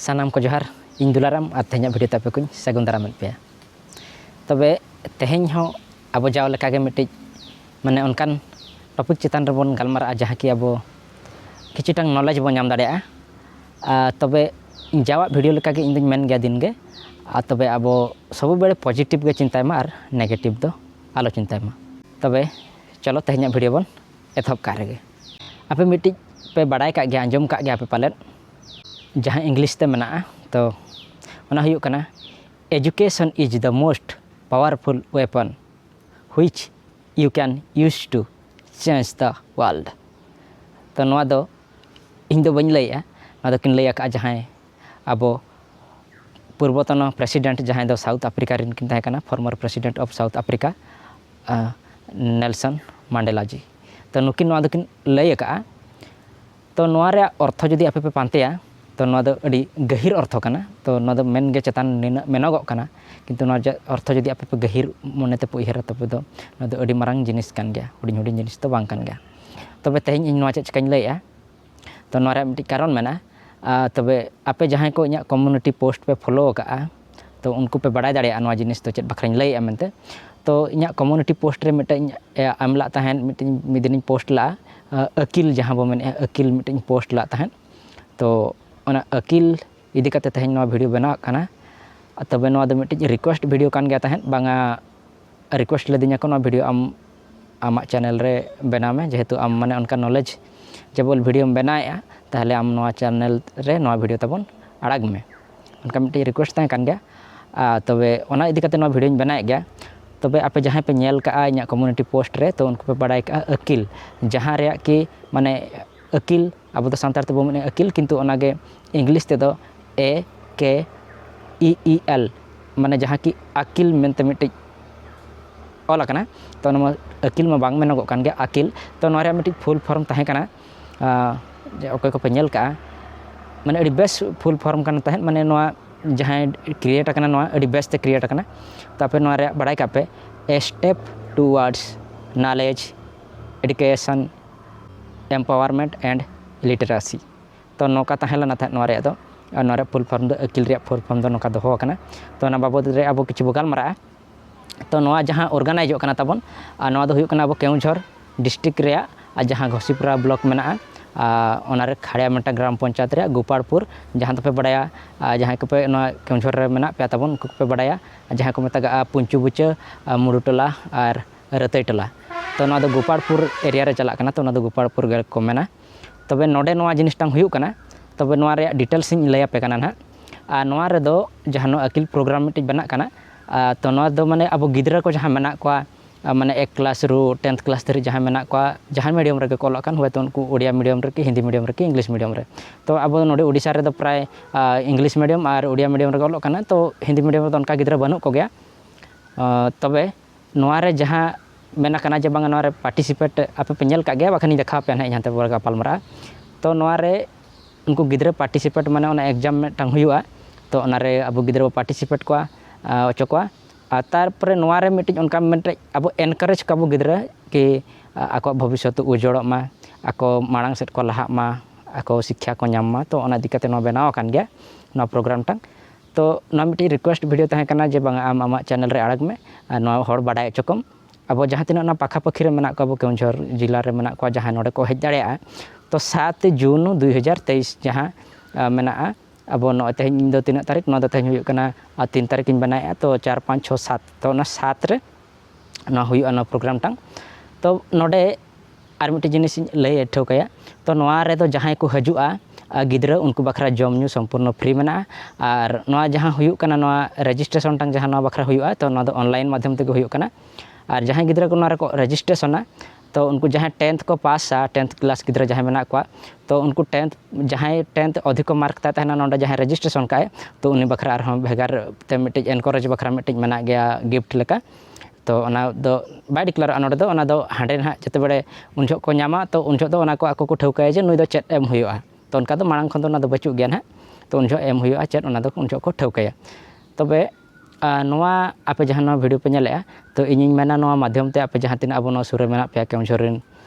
Sanam ko johar ᱤᱧ ᱫᱩᱞᱟᱨᱟᱢ ᱟᱨ ᱛᱮᱦᱮᱧᱟᱜ video ᱛᱟᱯᱮ ᱠᱚᱧ ᱥᱟᱹᱜᱩᱱ ᱫᱟᱨᱟᱢᱮᱫ ᱯᱮᱭᱟ। ᱛᱚᱵᱮ ᱛᱮᱦᱮᱧ ᱦᱚᱸ ᱟᱵᱚ ᱡᱟᱣ ᱞᱮᱠᱟᱜᱮ ᱢᱤᱫᱴᱤᱡ ᱢᱟᱱᱮ ᱚᱱᱠᱟᱱ ᱴᱚᱯᱤᱠ ᱪᱮᱛᱟᱱ ᱨᱮᱵᱚᱱ ᱜᱟᱞᱢᱟᱨᱟᱜᱼᱟ ᱡᱟᱦᱟᱸ ᱠᱤ ᱟᱵᱚ ᱠᱤᱪᱷᱩᱴᱟᱝ ᱱᱚᱞᱮᱡᱽ ᱵᱚᱱ ᱧᱟᱢ ᱫᱟᱲᱮᱭᱟᱜᱼᱟ। ᱛᱚᱵᱮ ᱡᱟᱣᱟᱜ ᱵᱷᱤᱰᱤᱭᱳ ᱞᱮᱠᱟᱜᱮ ᱤᱧ ᱫᱩᱧ ᱢᱮᱱ ᱜᱮᱭᱟ ᱫᱤᱱᱜᱮ ᱛᱚᱵᱮ ᱟᱵᱚ ᱥᱚᱵᱩᱵᱮᱲᱮ ᱯᱚᱡᱤᱴᱤᱵᱷ ᱜᱮ ᱪᱤᱱᱛᱟᱭ ᱢᱟ ᱟᱨ ᱱᱮᱜᱮᱴᱤᱵᱷ ᱫᱚ ᱟᱞᱚ ᱪᱤᱱᱛᱟᱭ ᱢᱟ। ᱛᱚᱵᱮ ᱪᱚᱞᱚ ᱛᱮᱦᱮᱧᱟᱜ ᱵᱷᱤᱰᱤᱭᱳ ᱵᱚᱱ ᱮᱛᱚᱦᱚᱵ ᱠᱟᱜ ᱨᱮᱜᱮ। ᱟᱯᱮ ᱢᱤᱫᱴᱤᱡ ᱯᱮ ᱵᱟᱲᱟᱭ ᱠᱟᱜ ᱜᱮᱭᱟ ᱟᱸᱡᱚᱢ ᱠᱟᱜ ᱜᱮᱭᱟ ᱯᱮ ᱯᱟᱞᱮᱫ ᱡᱟᱦᱟᱸ ᱤᱝᱞᱤᱥ ᱛᱮ ᱢᱮᱱᱟᱜᱼᱟ ᱛᱚ ᱚᱱᱟ ᱦᱩᱭᱩᱜ ᱠᱟᱱᱟ education is the most powerful weapon which you can use to change the world। तो नोआ दो ᱤᱧ ᱫᱚ ᱵᱟᱹᱧ ᱞᱟᱹᱭᱮᱜᱼᱟ, ᱱᱚᱣᱟ ᱫᱚᱠᱤᱱ ᱞᱟᱹᱭ ᱟᱠᱟᱜᱼᱟ ᱡᱟᱦᱟᱸᱭ ᱟᱵᱚ ᱯᱩᱨᱵᱚᱛᱚᱱ ᱯᱨᱮᱥᱤᱰᱮᱱᱴ ᱡᱟᱦᱟᱸᱭ ᱫᱚ ᱥᱟᱣᱩᱛᱷ ᱟᱯᱷᱨᱤᱠᱟ ᱨᱮᱱ ᱠᱤᱱ ᱛᱟᱦᱮᱸ ᱠᱟᱱᱟ former president of South Africa Nelson Mandela ji. ᱛᱚ ᱱᱩᱠᱤᱱ ᱱᱚᱣᱟ ᱫᱚᱠᱤᱱ ᱞᱟᱹᱭ ᱟᱠᱟᱜᱼᱟ। ᱛᱚ ᱱᱚᱣᱟ ᱨᱮᱭᱟᱜ ᱚᱨᱛᱷᱚ ᱡᱩᱫᱤ ᱟᱯᱮ ᱯᱮ ᱯᱟᱱᱛᱮᱭᱟ ᱛᱚ ᱱᱚᱣᱟ ᱫᱚ ᱟᱹᱰᱤ ᱜᱟᱹᱦᱤᱨ ᱚᱨᱛᱷᱚ ᱠᱟᱱᱟ। ᱛᱚ ᱱᱚᱣᱟ ᱫᱚ ᱢᱮᱱ ᱜᱮ ᱪᱮᱛᱟᱱ ᱱᱤᱱᱟᱹᱜ ᱢᱮᱱᱚᱜᱚᱜ ᱠᱟᱱᱟ ᱠᱤᱱᱛᱩ ᱱᱚᱣᱟ ᱚᱨᱛᱷᱚ ᱡᱩᱫᱤ ᱟᱯᱮ ᱯᱮ ᱜᱟᱹᱦᱤᱨ ᱢᱚᱱᱮ ᱛᱮᱯᱮ ᱩᱭᱦᱟᱹᱨᱟ ᱛᱚᱵᱮ ᱫᱚ ᱱᱚᱣᱟ ᱫᱚ ᱟᱹᱰᱤ ᱢᱟᱨᱟᱝ ᱡᱤᱱᱤᱥ ᱠᱟᱱ ᱜᱮᱭᱟ, ᱦᱩᱰᱤᱧ ᱦᱩᱰᱤᱧ ᱡᱤᱱᱤᱥ ᱫᱚ ᱵᱟᱝ ᱠᱟᱱ ᱜᱮᱭᱟ। ᱛᱚᱵᱮ ᱛᱮᱦᱮᱧ ᱤᱧ ᱱᱚᱣᱟ ᱪᱮᱫ ᱪᱤᱠᱟᱹᱧ ᱞᱟᱹᱭᱮᱜᱼᱟ ᱛᱚ ᱱᱚᱣᱟ ᱨᱮᱭᱟᱜ ᱢᱤᱫᱴᱤᱡ ᱠᱟᱨᱚᱱ ᱢᱮᱱᱟᱜᱼᱟ। ᱛᱚᱵᱮ ᱟᱯᱮ ᱡᱟᱦᱟᱸᱭ ᱠᱚ ᱤᱧᱟᱹᱜ ᱠᱚᱢᱤউᱱᱤᱴᱤ ᱯᱳᱥᱴ ᱯᱮ ᱯᱷᱚᱞᱳ ᱟᱠᱟᱜᱼᱟ ᱛᱚ ᱩᱱᱠᱩ ᱯᱮ ᱵᱟᱲᱟᱭ ᱫᱟᱲᱮᱭᱟᱜᱼᱟ ᱱᱚᱣᱟ ᱡᱤᱱᱤᱥ ᱫᱚ ᱪᱮᱫ ᱵᱟᱠᱷᱨᱟᱧ ᱞᱟᱹᱭᱮᱜᱼᱟ ᱢᱮᱱᱛᱮ। ᱛᱚ ᱤᱧᱟᱹᱜ ᱠᱚᱢᱤউᱱᱤᱴᱤ ᱯᱳᱥᱴ ᱨᱮ ᱢᱤᱫᱴᱮᱱ ᱮᱢ ᱞᱟᱜ ᱛᱟᱦᱮᱸᱫ ᱢᱤᱫ ᱫᱤᱱᱤᱧ ᱯᱳᱥᱴ ᱞᱟᱜᱼᱟ ᱟᱹᱠᱤᱞ ᱡᱟᱦᱟᱸ ᱵᱚ ᱢᱮᱱᱮᱜᱼᱟ ᱟᱹᱠᱤᱞ ᱢᱤᱫᱴᱮᱱ ᱤᱧ ᱯᱳᱥᱴ ᱞᱟᱜ ᱛᱟᱦᱮᱸᱫ। ᱛᱚ ᱚᱱᱟ ᱟᱹᱠᱤᱞ ᱤᱫᱤ ᱠᱟᱛᱮ ᱛᱮᱦᱮᱧ ᱱᱚᱣᱟ ᱵᱷᱤᱰᱤᱭᱳ ᱵᱮᱱᱟᱣ ᱠᱟᱱᱟ। ᱛᱚᱵᱮ ᱱᱚᱣᱟ ᱫᱚ ᱢᱤᱫᱴᱤᱡ ᱨᱤᱠᱳᱭᱮᱥᱴ ᱵᱷᱤᱰᱤᱭᱳ ᱠᱟᱱ ᱜᱮᱭᱟ ᱛᱟᱦᱮᱸᱫ ᱵᱟᱝᱟ ᱨᱤᱠᱳᱭᱮᱥᱴ ᱞᱤᱫᱤᱧᱟ ᱠᱚ ᱱᱚᱣᱟ ᱵᱷᱤᱰᱤᱭᱳ ᱟᱢᱟᱜ ᱪᱮᱱᱮᱞ ᱨᱮ ᱵᱮᱱᱟᱣ ᱢᱮ ᱡᱮᱦᱮᱛᱩ ᱟᱢ ᱢᱟᱱᱮ ᱚᱱᱠᱟ ᱱᱚᱞᱮᱡᱽ ᱡᱮᱵᱚᱞ ᱵᱷᱤᱰᱤᱭᱳᱢ ᱵᱮᱱᱟᱣᱮᱜᱼᱟ ᱛᱟᱦᱚᱞᱮ ᱟᱢ ᱱᱚᱣᱟ ᱪᱮᱱᱮᱞ ᱨᱮ ᱱᱚᱣᱟ ᱵᱷᱤᱰᱤᱭᱳ ᱛᱟᱵᱚᱱ ᱟᱲᱟᱜᱽ ᱢᱮ। ᱚᱱᱠᱟ ᱢᱤᱫᱴᱤᱡ ᱨᱤᱠᱳᱭᱮᱥᱴ ᱛᱟᱦᱮᱸ ᱠᱟᱱ ᱜᱮᱭᱟ। ᱛᱚᱵᱮ ᱚᱱᱟ ᱤᱫᱤ ᱠᱟᱛᱮ ᱱᱚᱣᱟ ᱵᱷᱤᱰᱤᱭᱳᱧ ᱵᱮᱱᱟᱣᱮᱫ ᱜᱮᱭᱟ। ᱛᱚᱵᱮ ᱟᱯᱮ ᱡᱟᱦᱟᱸᱭ ᱯᱮ ᱧᱮᱞ ᱠᱟᱜᱼᱟ ᱤᱧᱟᱹᱜ ᱠᱚᱢᱤউᱱᱤᱴᱤ ᱯᱳᱥᱴ ᱨᱮ ᱛᱚ ᱩᱱᱠᱩ ᱯᱮ ᱵᱟᱲᱟᱭ ᱠᱟᱜᱼᱟ ᱟᱹᱠᱤᱞ ᱡᱟᱦᱟᱸ ᱨᱮᱭᱟᱜ ᱠᱤ ᱢᱟᱱᱮ ᱟᱹᱠᱤᱞ ᱟᱵᱚ ᱫᱚ ᱥᱟᱱᱛᱟᱲ ᱛᱮᱵᱚ ᱢᱮᱱᱮᱜᱼᱟ ᱟᱹᱠᱤᱞ ᱠᱤᱱᱛᱩ ᱚᱱᱟᱜᱮ ᱤᱝᱞᱤᱥ ᱛᱮᱫᱚ AKEEL ᱢᱟᱱᱮ ᱡᱟᱦᱟᱸ ᱠᱤ ᱟᱹᱠᱤᱞ ᱢᱮᱱᱛᱮ ᱢᱤᱫᱴᱤᱡ ᱚᱞ ᱟᱠᱟᱱᱟ। ᱛᱚ ᱱᱚᱣᱟ ᱟᱹᱠᱤᱞ ᱢᱟ ᱵᱟᱝ ᱢᱮᱱᱚᱜᱚᱜ ᱠᱟᱱ ᱜᱮᱭᱟ ᱟᱹᱠᱤᱞ ᱛᱚ ᱱᱚᱣᱟ ᱨᱮᱭᱟᱜ ᱢᱤᱫᱴᱤᱡ ᱯᱷᱩᱞ ᱯᱷᱚᱨᱢ ᱛᱟᱦᱮᱸ ᱠᱟᱱᱟ ᱡᱮ ᱚᱠᱚᱭ ᱠᱚᱯᱮ ᱧᱮᱞ ᱠᱟᱜᱼᱟ ᱢᱟᱱᱮ ᱟᱹᱰᱤ ᱵᱮᱥ ᱯᱷᱩᱞ ᱯᱷᱚᱨᱢ ᱠᱟᱱ ᱛᱟᱦᱮᱸᱫ ᱢᱟᱱ에 ᱱᱚᱣᱟ ᱡᱟᱦᱟᱸᱭ ᱠᱨᱤᱭᱮᱴ ᱟᱠᱟᱱᱟ ᱱᱚᱣᱟ ᱟᱹᱰᱤ ᱵᱮᱥᱛᱮ ᱠᱨᱤᱭᱮᱴ ᱟᱠᱟᱱᱟ। ᱛᱚ ᱟᱯᱮ ᱱᱚᱣᱟ ᱨᱮᱭᱟᱜ ᱵᱟᱲᱟᱭ ᱠᱟᱜ ᱯᱮ A step towards knowledge, education, empowerment and literacy। तो नौका ताहें लना था नोरे दो नोरे फुल फॉर्म दो अकिल रे फुल फॉर्म दो नौका दोहो कना। तो ना बाबद रे अब किछु बगाल मरा तो नोआ जहां ऑर्गेनाइज कना तबन नोआ दो हुयु कना अब केउझर डिस्ट्रिक्ट रे जहां घोसीपुरा ब्लॉक मेना ओनारे खाड़िया मेटा ग्राम पंचायत रे गोपालपुर जहां तो पे बड़ाया जहां को पे नोआ केउझर रे मेना पे तबन उनको पे बड़ाया जहां को मेता पुंचू बुचा मुरुटला और रतई टला। तो नोआ दो गोपालपुर एरिया रे चला कना तो नोआ दो गोपालपुर गे को मेना। तबे नोडे नोआ जिनिसटांग हुयु कना तबे नोआ रे डिटेल्स इन लय आपे कना ना नोआ रे दो जहां अकिल प्रोग्राम मिटि बना कना तो नोआ दो माने अब गिद्रा को जहां मेना को माने 1 क्लास रू 10th क्लास धरी जहां मेना को जहां मीडियम रे को लकान हुए तो उनको ओडिया मीडियम रे कि हिंदी मीडियम रे कि इंग्लिश मीडियम रे। तो अब नोडे ओडिसा रे दो प्राय इंग्लिश मीडियम और ओडिया मीडियम रे को लकाना तो हिंदी मीडियम रे उनका गिद्रा बनु को गया। तबे नोआ रे जहां मेना कना जे बांगा नोआ रे पार्टिसिपेट आपे पे नेल का गया बाखनी देखा पे ना यहां ते बरगा पालमरा। तो नोआ रे उनको गिद्रा पार्टिसिपेट माने ओना एग्जाम में टांग हुआ तो ओना रे अब गिद्रा पार्टिसिपेट को अचो तारपरे नोआ रे मिटिज उनका मिटे अब एनकरेज काबो गिद्रा कि आको भविष्य उजोड़ो मा आको मांग सेट को लहा मा आको शिक्षा को नाम मा। तो ओना दिक्कत नो बनाव कान गया नो प्रोग्राम टांग। तो नो मिटी रिक्वेस्ट वीडियो तहे कना जे बांगा आम आमा चैनल रे आड़ग में नो हर बाडाय चकम अब जहां तिना ना पाखा पाखी रे मेना को अब केउझर जिला रे मेना को जहां नोडे को हेज दाड़ेया तो 7 जून 2023 जहां मेना अब नो तेहन दो तीन तारीख नो तेहन हुयु कना 3 तारीख इन बनाया तो 4 5 6 7 तो ना 7 रे नो हुयु ना प्रोग्राम टांग। तो नोडे आर मिटी जिनिस लय ठोकया तो नोआ रे दो जहां को हजुआ गिद्रा उनको बखरा जम न्यू संपूर्ण फ्री मेना और नोआ जहां हुयु कना नोआ रजिस्ट्रेशन टांग जहां नोआ बखरा हुयु तो नोआ दो ऑनलाइन माध्यम ते हुयु कना। और जहां गिद्रा को नोआ को रजिस्ट्रेशन तो उनको जहां 10th को पास 10th क्लास गिद्रा जहां मेना को तो उनको 10th जहां 10th अधिक मार्क ताना नोडे जहां रजिस्ट्रेशन काए तो उनी बखरा आर भेगार ते मिटी एनकरेज बखरा मिटी मेना गया गिफ्ट लेका। तो ओना दो बाय डिक्लेयर नोडे दो ओना दो हांडे ना जते बड़े उनजो को नामा तो उनजो दो ओना को आको को ठौकाय जे नुई दो चेट एम हुयुआ तो उनका दो मांग खन दो ओना दो बचु गया ना तो उनजो एम हुयुआ चेट ओना दो उनजो को ठौकाय। तबे नोआ आपे जहां नोआ वीडियो पे नेलेआ तो इनिन मेना नोआ माध्यम ते आपे जहां तिना अब नोआ सुरे मेना पे केउझर रेन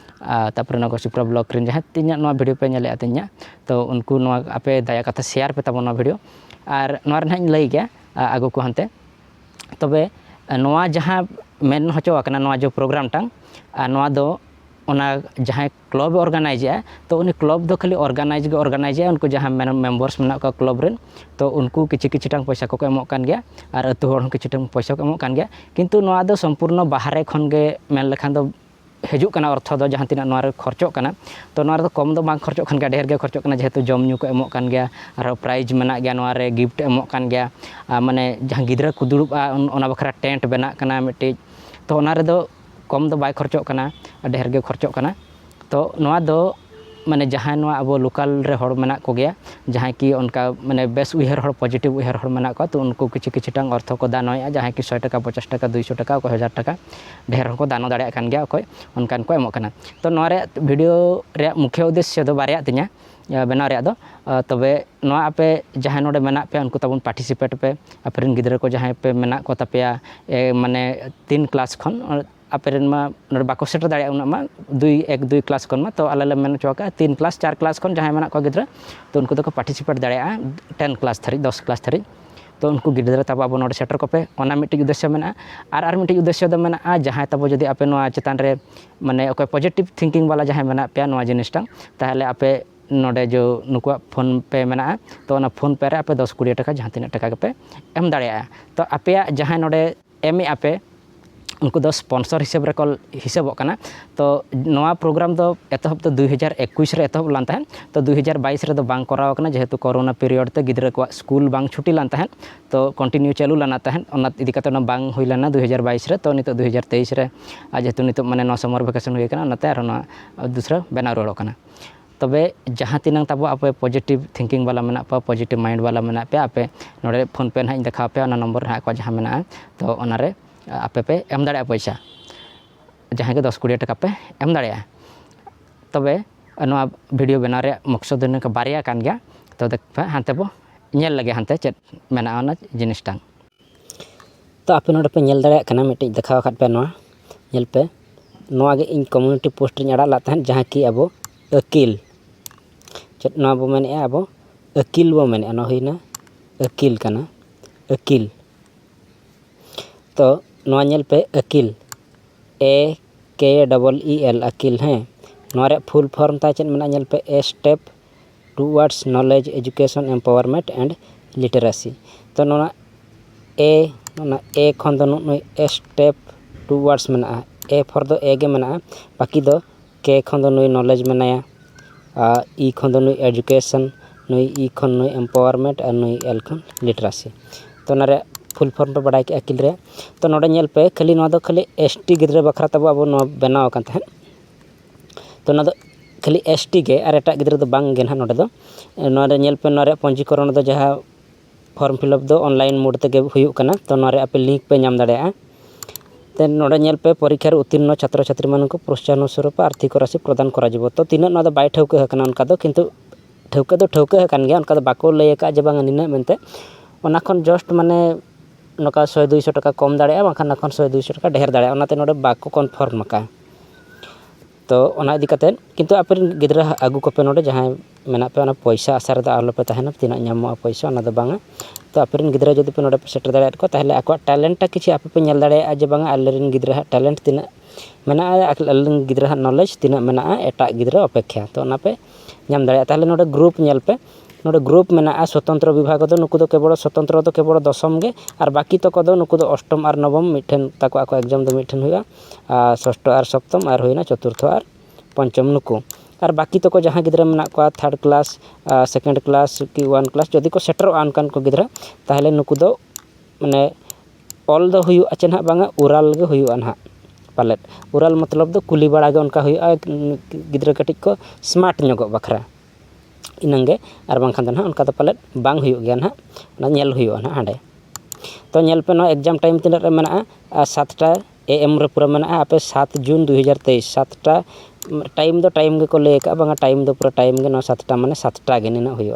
तापर नवा घोसीपुरा ब्लॉक रेन जहाँ तीन नवा वीडियो पे नेले तीन तो उनको नवा आपे दया कथा शेयर पे तब वीडियो और नवा रे नाइन लई गया आगो को हनते तबे नवा जहाँ मेन होचोकना नवा जो प्रोग्राम टांग नवा दो ओना जहाँ क्लब ऑर्गेनाइज तो उन क्लब दो खाली ऑर्गेनाइज उनको जहाँ मेम्बर्स में क्लब रेन तो उनको किछि टांग पैसा को एमोग कान गया और अतु हर किछि टांग पैसा को एमोग कान गया किंतु नवा दो संपूर्ण बाहरे खन गे मेन लेखान दो हजू कना अर्थ दो जहाँ तीना नवा रे खर्चों कना तो नवा रे कम दो बांग खर्चों खान गया ढेर गे खर्चों कना जेहेतु जम न्यू को एमोग कान गया और प्राइज मेना गया नवा रे गिफ्ट एमोग कान गया माने जहाँ गिद्रा को दुड़ुबा ओना बखरा टेंट बना कना मिट्टी तो ओना रे दो कम दो बाय खर्चों कना ढेर गे खर्चों कना तो नवा दो माने जहाँ नवा अब लोकल रे हड़ मेना को गया जहाँ कि उनका माने बेस उहर हड़ पॉजिटिव उहर हड़ मेना को तो उनको किछि टांग अर्थ को दानोया जहाँ कि 100 टका 50 टका 200 टका को 1000 टका ढेर को दानो दाड़े कान गया कोई उनकान को एमोग कना तो नवा रे वीडियो रे मुख्य उद्देश्य दो बारया तिया बनाव रे दो तबे नवा आपे जहाँ नोडे मेना पे उनको तबन पार्टिसिपेट पे आपरेन गिद्रा को जहाँ पे मेना को तपेया माने 3 क्लास खन आपेरेन मा बाको सेटर दाड़े उना मा 2 क्लास खन मा तो आले मेन चोका 3 क्लास 4 क्लास खन जहाँ मेना को गिद्रा तो उनको तो पार्टिसिपेट दाड़े 10 क्लास थरी 10 क्लास थरी तो उनको गिद्रा तब अब नोडे सेटर को पे ओना मिट्टी उद्देश्य मेना और मिट्टी उद्देश्य दो मेना जहाँ तब जदि आपे नोआ चेतान रे माने ओके पॉजिटिव थिंकिंग वाला जहाँ मेना पे नोआ जिनिसटा ताहले आपे नोडे जो नुकुआ फोन पे मेना तो ओना फोन पे रे आपे 10-20 टका जहाँ तीन टका पे एम दाड़े तो आपे जहाँ नोडे एम आपे उनको दो स्पॉन्सर हिसाब रे कल हिसाबों कना तो नवा प्रोग्राम दो एतहब तो 2021 रे एतहब लान तहन तो 2022 रे दो बांग कराव कना जेहेतु कोरोना पीरियड ते गिद्रा को स्कूल बांग छुट्टी लान तहन तो कंटिन्यू चालू लाना तहन ओना इदी कते ना बांग हुई लाना 2022 रे तो नितो 2023 रे जेहेतु नितो माने नो समर वेकेशन हुई कना नते आरो ना दूसरा बना रोड़ो कना तबे जहाँ तीन तब आपे पॉजिटिव थिंकिंग वाला मेना पे पॉजिटिव माइंड वाला मेना पे आपे नोडे फोन पे ना देखा पे ओना नंबर ना को जहाँ मेना तो ओना रे आपे पे एम दाड़े पैसा जहाँ के 10-20 टका पे एम दाड़े तबे नवा वीडियो बनाव रे मकसद का बारिया कान गया तो देख पे हानते बो नेल लगे हानते चेत मेना ओना जिनिसटांग तो आपे नोडे पे नेल दाड़े कना मिट्टी देखाव खात पे नवा नेल पे नवा गे इन कम्युनिटी पोस्ट रे अड़ा ला तहन जहाँ कि अब अकिल चेत नवा बो मेने अब अकिल बो मेने ना होइना अकिल कना अकिल तो नवा नेल पे अकिल AKEEL अकिल हैं नवा रे फुल फॉर्म ता चेन मेना नेल पे a step towards knowledge education empowerment and literacy तो नोना ए खन दो नुई ए स्टेप टुवर्ड्स मेना ए फॉर दो ए गे मेना बाकी दो के खन दो नुई नॉलेज मेनाया ई खन दो नुई एजुकेशन नुई ई खन नुई एम्पावरमेंट और नुई एल खन लिटरेसी तो ना रे फुल फॉर्म पे बढ़ाई के अकिल रे तो नोडे नेल पे खाली नोआ दो खाली ST गिद्रा बखरा तब अब नोआ बनाव कान तहन तो ना दो खाली ST गे और एटा गिद्रा दो बांग गे ना नोडे दो नोआ रे नेल पे नोआ रे पंजीकरण दो जहाँ फॉर्म फिलअप दो ऑनलाइन मोड ते गे हुयुग कना तो नोआ रे आपे लिंक पे नाम दाड़ेया ते नोडे नेल पे परीक्षा रे उत्तीर्ण छात्र छात्री मान को प्रोत्साहन स्वरूप आर्थिक राशि प्रदान करा जिवो तो तीन नोआ दो बाय ठौका हकना उनका दो किंतु ठौका हकन गया उनका दो बाको लय का जे बांग निना मेनते ओना खन जस्ट माने नका 100-200 टका कम दाड़े बाखान नखन 100-200 टका ढेर दाड़े ओनाते नोडे बाको कन्फर्म का तो ओना इदी कते किंतु आपे गिद्रा आगु कोपे नोडे जहाँ मेना पे ओना पैसा आशा रे आलो पे तहना तीना नामो पैसा ओना दो बांगा तो आपे गिद्रा जदि पे नोडे पे सेटर दाड़े को ताहले आको टैलेंट टा किछि आपे पे नेल दाड़े जे बांगा आलेरिन गिद्रा टैलेंट तीना मेना आलेरिन गिद्रा नॉलेज तीना मेना एटा गिद्रा अपेक्षा तो ओना पे नाम दाड़े ताहले नोडे ग्रुप नेल पे नोडे ग्रुप मेना स्वतंत्र विभाग दो नुकु दो केवल स्वतंत्र दो केवल 10म गे और बाकी तो दो नुकु दो 8म और 9म मिठन ताको आको एग्जाम दो मिठन हुआ 6ठ और 7म और होइना 4थ और 5म नुकु और बाकी तो जहाँ गिद्रा मेना को 3rd क्लास 2nd क्लास कि 1 क्लास जदि को सेटर आनकान को गिद्रा ताहले नुकु दो माने ऑल दो हुयु आचे ना बांगा उराल गे हुयु ना पालेट उराल मतलब दो कुली बड़ा गे उनका हुयु गिद्रा कटिक को स्मार्ट न्योगो बखरा इनंगे और बांखान ना उनका तो पालेट बांग हुयु गया ना ना नेल हुयु ना हांडे तो नेल पे ना एग्जाम टाइम तीन रे मेना 7टा AM रे पूरा मेना आपे 7 जून 2023 7टा टाइम दो टाइम गे को ले का बांगा टाइम दो पूरा टाइम गे ना 7टा माने 7टा गे ना हुयु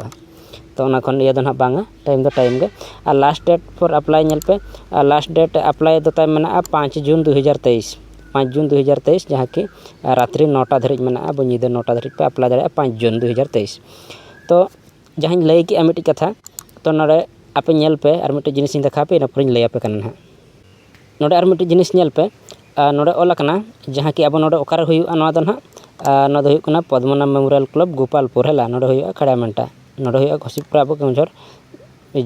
तो ना खन ये दो ना बांगा टाइम दो टाइम गे और लास्ट डेट फॉर अप्लाई नेल पे लास्ट डेट अप्लाई दो टाइम मेना 5 जून 2023 5 जून 2023 जहाँ कि रात्रि 9टा धरिज मेना अब नींद 9टा धरिज पे अप्लाई दाड़े 5 जून 2023 तो जहाँ लई कि मिट्टी कथा तो नोड़े आपे नेल पे और मिट्टी जिनिस देखा पे इना लई पे कना ना नोड़े और मिट्टी जिनिस नेल पे नोड़े ऑल कना जहाँ कि अब नोड़े ओकारे हुयुआ नोआ दो ना नोआ दो हुयुग कना पद्मनाभ मेमोरियल क्लब गोपालपुर हेला नोड़े हुयुआ खड़ामेंटा नोड़े हुयुआ घोसीपुरा अब केउझर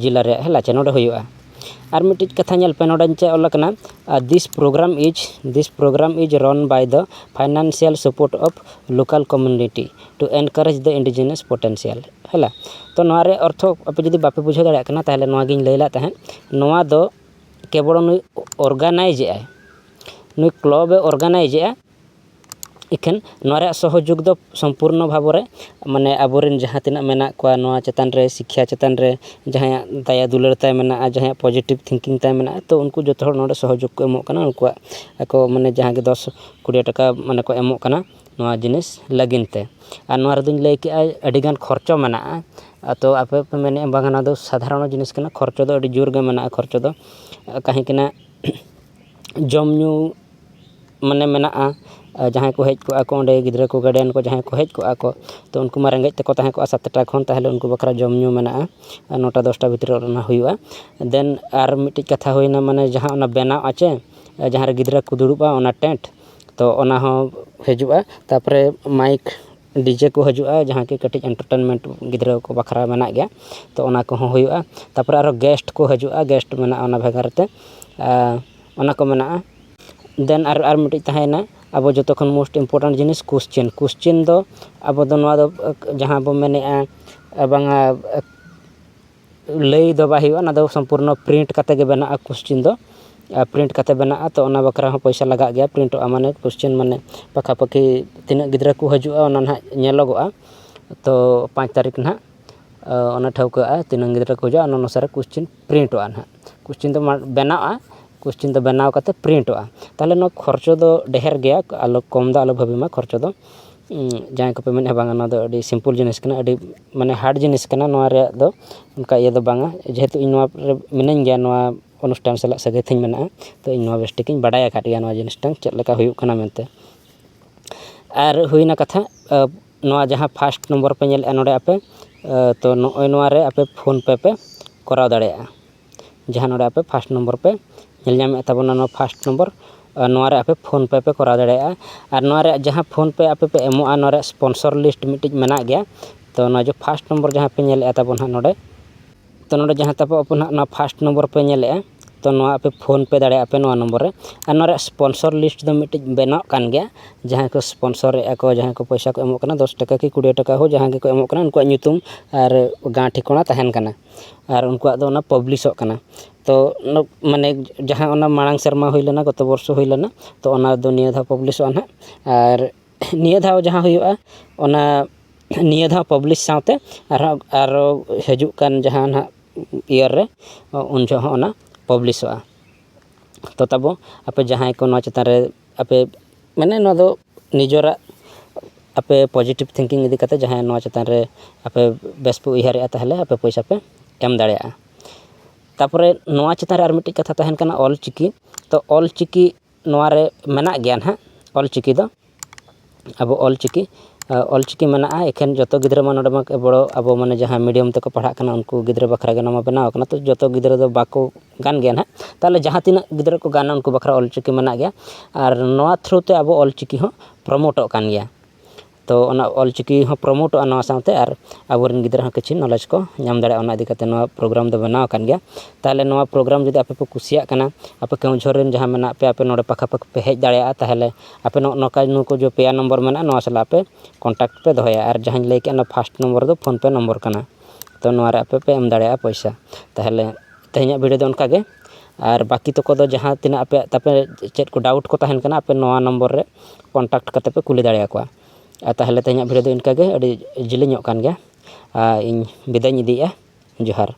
जिला रे हेला चे नोड़े हुयुआ और मिट्टी कथा नेल पे नोड़े चे ऑल कना this program is run by the financial support of local community to encourage the indigenous potential हेला तो नोआरे अर्थ आप जदि बापे बुझाव दाड़ा कना ताहले नोआ गिन लैला तहें नोआ दो केवल नुई ऑर्गेनाइज ए नुई क्लब ऑर्गेनाइज ए इखेन नोरे सहयोग दो संपूर्ण भाव रे माने आबोरेन जहाँ तिना मेना को नोआ चेतान रे शिक्षा चेतान रे जहाँ दया दुलर ताय मेना जहाँ पॉजिटिव थिंकिंग ताय मेना तो उनको जो हर नोडे सहयोग को एमो कना उनको को माने जहाँ के 10-20 टका माने को एमो कना नोआ जिनिस लगिनते और नोआ रेदुñ लई के अडिगान खर्चो मेना तो आपे पे मेने बागाना दो साधारण जिनिस कना खर्चो दो अडी जोर गे मेना खर्चो दो काहे किना जमनु माने मेना जहाँ को हेज को अंडे गिद्रा को गार्डियन को जहाँ को हेज को तो उनको मा रेंगेज तको ताहे को 7 टा खन ताहले उनको बकरा जमनु मेना 9टा 10टा भितर ना हुआ देन आर मिट्टी कथा होइना माने जहाँ ओना बेना आचे जहाँ रे गिद्रा को दुड़ुबा ओना टेंट तो ओना हो हेजुआ तापरे माइक डीजे को हजुआ जहाँ के कटिज एंटरटेनमेंट गिद्रा को बखरा मेना गया तो ओना को हुआ तापरे आरो गेस्ट को हजुआ गेस्ट मेना ओना भेगारते ओना को मेना देन आर मिट्टी ताहेना अब जो तखन मोस्ट इम्पोर्टेंट जिनिस क्वेश्चन दो अब दो नोआ दो जहाँ बो मेने बांगा लई दो बाहिवा ना दो संपूर्ण प्रिंट कते गे बना क्वेश्चन दो प्रिंट कते बना तो ओना बकरा हो पैसा लगा गया प्रिंट माने क्वेश्चन माने पखा पखी तीन गिद्रा को हजुआ ओना ना नेलोगआ तो 5 तारीख ना ओना ठौका तीन गिद्रा को हजुआ ओना अनुसार क्वेश्चन प्रिंटआ ना क्वेश्चन दो बनाआ क्वेश्चन दो बनाव कते प्रिंटआ ताले नो खर्चो दो ढेर गया आलो कम दा आलो भाबी मा खर्चो दो जहाँ को पे मेने बांगा ना दो अडी सिंपल जिनिस कना अडी माने हार्ड जिनिस कना नोआ रे दो उनका ये दो बांगा जेहेतु इन नोआ मिनन गया नोआ अनुष्ठान सला सगे थिन मेना तो इन नोआ बेस्टिकिन बडाया काट गया नोआ जिनिस टांग चेक लेका हुयुग कना मेनते आर हुइना कथा नोआ जहाँ फर्स्ट नंबर पे नेल नोडे आपे तो नोआ रे आपे फोन पे कराव दाड़ेया जहाँ नोडे आपे फर्स्ट नंबर पे नेल नामे ताबोना नो फर्स्ट नंबर नोआ रे आपे फोन पे करा दाड़ेया और नोआ रे जहाँ फोन पे आपे पे एमोआ नोआ रे स्पॉन्सर लिस्ट मिटिज मेना गया तो नोआ जो फर्स्ट नंबर जहाँ पे नेल ताबोन हा नोडे तो नोडे जहाँ ताबो अपन ना फर्स्ट नंबर पे नेल तो नोआ आपे फोन पे दाड़े आपे नोआ नंबर रे और नोआ रे स्पॉन्सर लिस्ट दो मिटिज बेना कान गया जहाँ को स्पॉन्सर को जहाँ को पैसा को एमो कना 10 टका की 20 टका हो जहाँ को एमो कना उनको न्यूतुम और गाँ ठिकाना तहन कना और उनको दो ना पब्लिशो कना तो माने जहाँ ओना मांग शर्मा हुई लेना गत वर्ष हुई लेना तो ओना दो निया धा पब्लिशो ना और निया धा जहाँ हुआ ओना निया धा पब्लिश साथे और हजू कान जहाँ ना ईयर रे उन जो ओना पब्लिशो तो तबो आपे जहाँ को ना चेतान रे आपे माने ना दो निजोरा आपे पॉजिटिव थिंकिंग इदी कते जहाँ ना चेतान रे आपे बेस पे उयहारे ताहले आपे पैसा पे एम दाड़ेया तापरे नोआ चेतान रे आर मिट्टी कथा तहन कना ऑल चिकी तो ऑल चिकी नोआ रे मेना गया ना ऑल चिकी दो अब ऑल चिकी मेना एखेन जतो गिद्रा मा नोडे मा बड़ो अब माने जहाँ मीडियम तक पढ़ा कना उनको गिद्रा बखरा गना मा बनाव कना तो जतो गिद्रा दो बाको गान गया ना ताले जहाँ तीना गिद्रा को गाना उनको बखरा ऑल चिकी मेना गया और नोआ थ्रू ते अब ऑल चिकी हो प्रमोटो कान गया तो ओना ऑल चिकी हो प्रमोटो नोआ साथे और आबोरन गिद्रा किछि नॉलेज को नाम दाड़े ओना इदी कते नोआ प्रोग्राम दो बनाव कान गया ताले नोआ प्रोग्राम जदि आपे पे कुसिया कना आपे केउझर रेन जहाँ मेना पे नोडे पाखा पाख पे हेज दाड़ेया ताहले आपे नोका नुको जो पेया नंबर मेना नोआ सला पे कॉन्टैक्ट पे दोहया और जहाँ लई के ना फर्स्ट नंबर दो फोन पे नंबर कना तो नोआ रे आपे पे एम दाड़ेया पैसा ताहले तेहኛ वीडियो दो उनका गे और बाकी तो को दो जहाँ तीना आपे तापे चेक को डाउट को तहन कना आपे नोआ नंबर रे कॉन्टैक्ट कते पे कुली दाड़ेया को ताहले तेहኛ वीडियो दो इनका गे अडी जिलिᱧᱚᱜ कान गया इन विदाय इदीया जोहार।